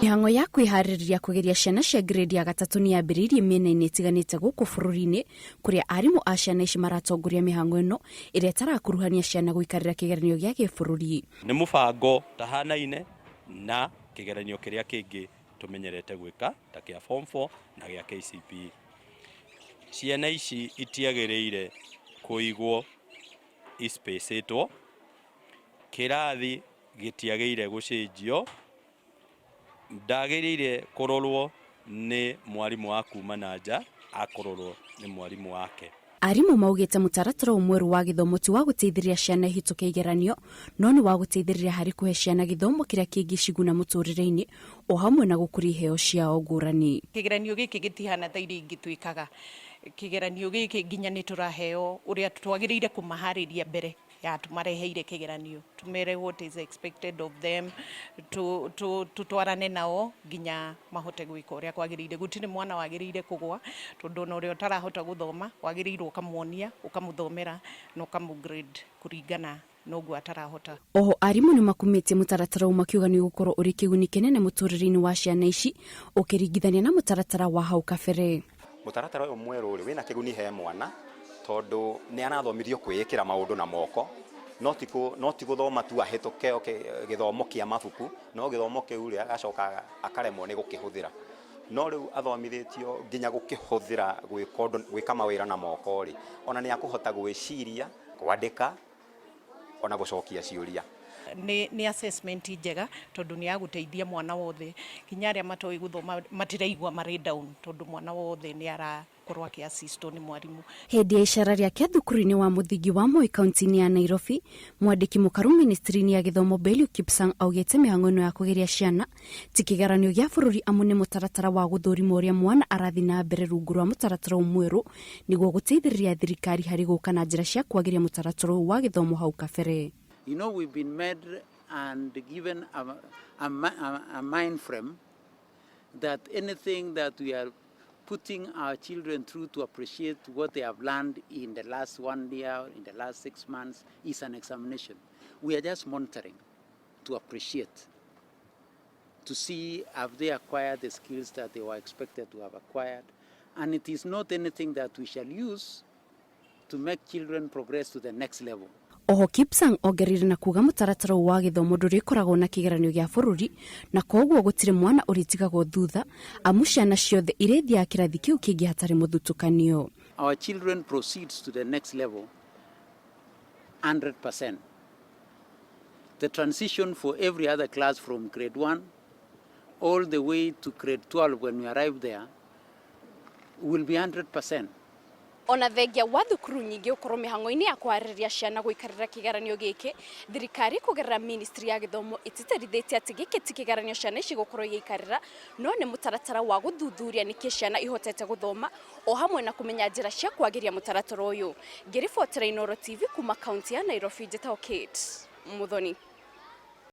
Mihang'o ya kwĩharĩrĩria kugeria ciana cia grade ya gatatu ni yambĩrĩirie mĩena-inĩ ĩtiganĩte gũkũ bũrũri-inĩ, kũrĩa arimũ a ciana ici maratongoria mĩhang'o ĩno ĩrĩa ĩtarakuruhania ciana gũikarĩra kigeranio gĩa gĩbũrũri. Nĩ mũbango tahanaine na kigeranio kĩrĩa kĩngĩ tũmenyerete gwĩka ta kĩa form 4 na gĩa KCPE. Ciana ici itiagĩrĩire kũigwo ispacĩtwo, kĩrathi gĩtiagĩrĩire gũcenjio, ndagĩrĩire kũrorwo nĩ mwarimũ wa kuma na nja, akororwo nĩ mwarimũ wake. Arimũ maugĩte mutaratara mweru wa githomo ti wa gũteithĩrĩria ciana ihĩtũke igeranio, no nĩ wa gũteithĩrĩria harĩ kũhe ciana githomo kĩrĩa kĩngĩciguna mũtũrĩre-inĩ o hamwe na gũkũria iheo ciao ngũrani. Kigeranio gĩkĩ gĩtihana ta iria ingĩ twĩkaga. Kigeranio gĩkĩ nginya nĩ tũraheo ũrĩa twagĩrĩire kũmaharĩria mbere ya tumareheire kigeranio, tumere what is expected of them, tutwarane nao nginya mahote gwĩka ũrĩa kwagĩrĩire. Gũtirĩ mwana wagĩrĩire kũgwa, tondũ na ũrĩa ũtarahota gũthoma wagĩrĩirwo ũkamuonia, ũkamuthomera na ũkamugrade kũringana na ũguo atarahota. Oho arimũ nĩ makumĩtie mutaratara makiuga nĩ gũkorwo ũrĩ kĩguni kĩnene mũtũrĩre-inĩ wa ciana ici ũkĩringithania na mutaratara wa hau kabere. Mutaratara ũyũ mwerũ wĩna kĩguni he mwana, tondũ nĩ arathomithio kwĩĩkĩra maũndũ na moko, no ti gũthoma tu ahĩtũke gĩthomo kĩa mabuku, no gĩthomo kĩu rĩ agacoka akaremwo nĩ gũkĩhũthĩra. No rĩu athomithĩtio nginya gũkĩhũthĩra gwĩka mawĩra na moko rĩ, ona nĩ akũhota gwĩciria, kwandĩka, ona gũcokia ciũria. Nĩ assessment njega tondũ nĩ yagũteithia mwana wothe, nginya arĩa matoĩ gũthoma matiraigua marĩ down, tondũ mwana wothe nĩ arakorwo akĩ-assistwo nĩ mwarimũ. Hĩndĩ ya icera rĩake thukuru-inĩ wa mũthingi wa Moi kaunti-inĩ ya Nairobi, mwandiki mukaru ministry-inĩ ya githomo Belio Kipsang augĩte mĩhang'o ĩno ya kũgeria ciana ti kĩgeranio gĩa bũrũri amu nĩ mũtaratara wa gũthũrima ũrĩa mwana arathi na mbere rungu rwa mũtaratara mwerũ nĩguo gũteithĩrĩria thirikari harĩ gũka na njĩra cia kwagĩria mũtaratara wa githomo hau kabere. You know, we've been made and given a mind frame that anything that we are putting our children through to appreciate what they have learned in the last 1 year, in the last 6 months, is an examination. We are just monitoring to appreciate, to see have they acquired the skills that they were expected to have acquired. And it is not anything that we shall use to make children progress to the next level. Oho Kipsang ongerire na kuga mutaratara wa githomo ndũrĩkoragwo na kigeranio gĩa bũrũri na koguo gũtirĩ mwana ũrĩtigagwo thutha amu ciana ciothe irithiaga kĩrathi kĩu kĩngĩ hatarĩ muthutukanio. Our children proceeds to the next level 100%. The transition for every other class from grade 1 all the way to grade 12 when we arrive there will be 100%. Ona thengia wa thukuru nyingĩ ũkorwo mĩhang'o-inĩ ya kwarĩrĩria ciana gũikarĩra kigeranio gĩkĩ, thirikari kũgerera ministry ya githomo ĩtĩtĩrithĩtie atĩ gĩkĩ ti kigeranio ciana ici gũkorwo igĩikarĩra, no nĩ mũtaratara wa guthuthuria nĩkĩ ciana ihotete gũthoma o hamwe na kũmenya njĩra cia kwagĩria mũtaratara ũyũ. Ngĩribotera Inooro TV kuma kaunti ya Nairobi, njĩtagwo Kate Muthoni.